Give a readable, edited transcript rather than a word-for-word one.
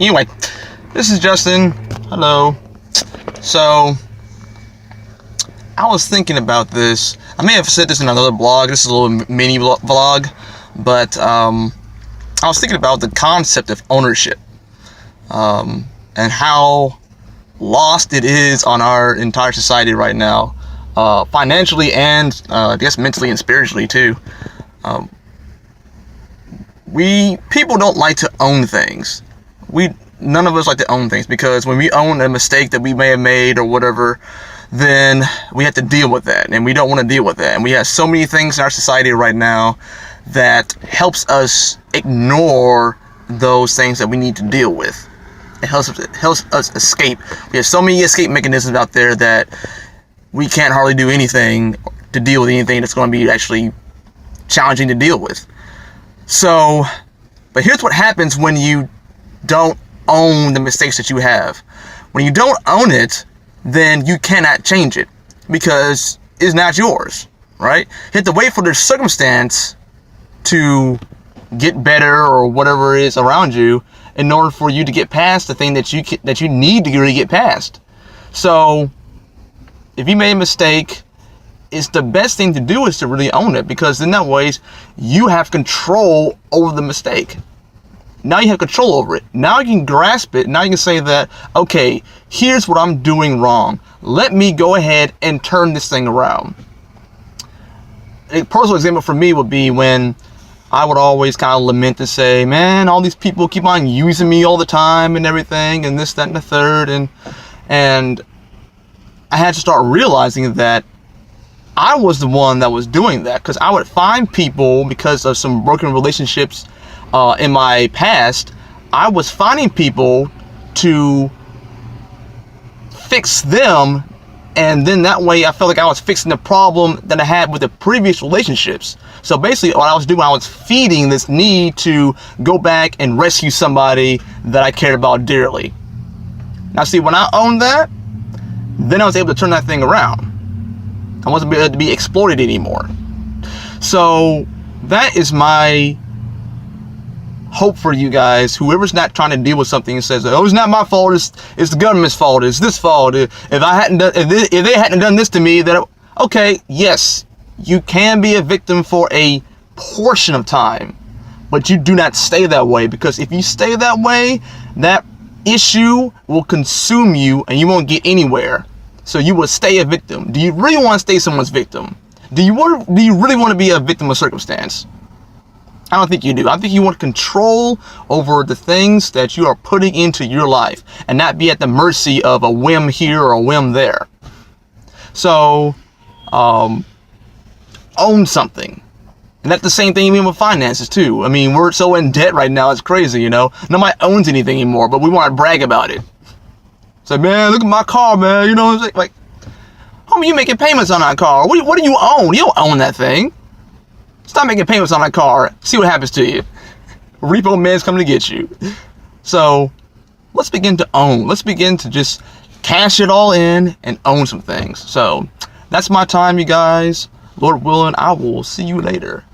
Anyway, this is Justin. Hello. So, I was thinking about this. I may have said this in another blog. This is a little mini vlog. But, I was thinking about the concept of ownership. And how lost it is on our entire society right now. Financially and, I guess mentally and spiritually too. People don't like to own things. None of us like to own things, because when we own a mistake that we may have made or whatever, then we have to deal with that, and we don't want to deal with that. And we have so many things in our society right now that helps us ignore those things that we need to deal with. It helps us escape. We have so many escape mechanisms out there that we can't hardly do anything to deal with anything that's going to be actually challenging to deal with. So, but here's what happens when you don't own the mistakes that you have. When you don't own it, then you cannot change it, because it's not yours, right? You have to wait for the circumstance to get better or whatever it is around you in order for you to get past the thing that you need to really get past. So, if you made a mistake, it's the best thing to do is to really own it, because in that way you have control over the mistake. Now you have control over it. Now you can grasp it. Now you can say that, okay, here's what I'm doing wrong. Let me go ahead and turn this thing around. A personal example for me would be when I would always kind of lament and say, man, all these people keep on using me all the time and everything, and this, that, and the third. And I had to start realizing that I was the one that was doing that, because I would find people, because of some broken relationships in my past, I was finding people to fix them, and then that way I felt like I was fixing the problem that I had with the previous relationships. So basically what I was doing, I was feeding this need to go back and rescue somebody that I cared about dearly. Now see, when I owned that, then I was able to turn that thing around. I wasn't able to be exploited anymore. So that is my hope for you guys. Whoever's not trying to deal with something and says, "Oh, it's not my fault. It's the government's fault. It's this fault. If they hadn't done this to me, then okay, yes, you can be a victim for a portion of time, but you do not stay that way, because if you stay that way, that issue will consume you and you won't get anywhere. So you will stay a victim. Do you really want to stay someone's victim? Do you really want to be a victim of circumstance? I don't think you do. I think you want control over the things that you are putting into your life and not be at the mercy of a whim here or a whim there. So, own something. And that's the same thing even with finances too. I mean, we're so in debt right now, it's crazy, you know. Nobody owns anything anymore, but we want to brag about it. It's like, man, look at my car, man. You know, it's like, homie, you making payments on that car. What do you own? You don't own that thing. Stop making payments on that car. See what happens to you. Repo man's coming to get you. So, let's begin to own. Let's begin to just cash it all in and own some things. So, that's my time, you guys. Lord willing, I will see you later.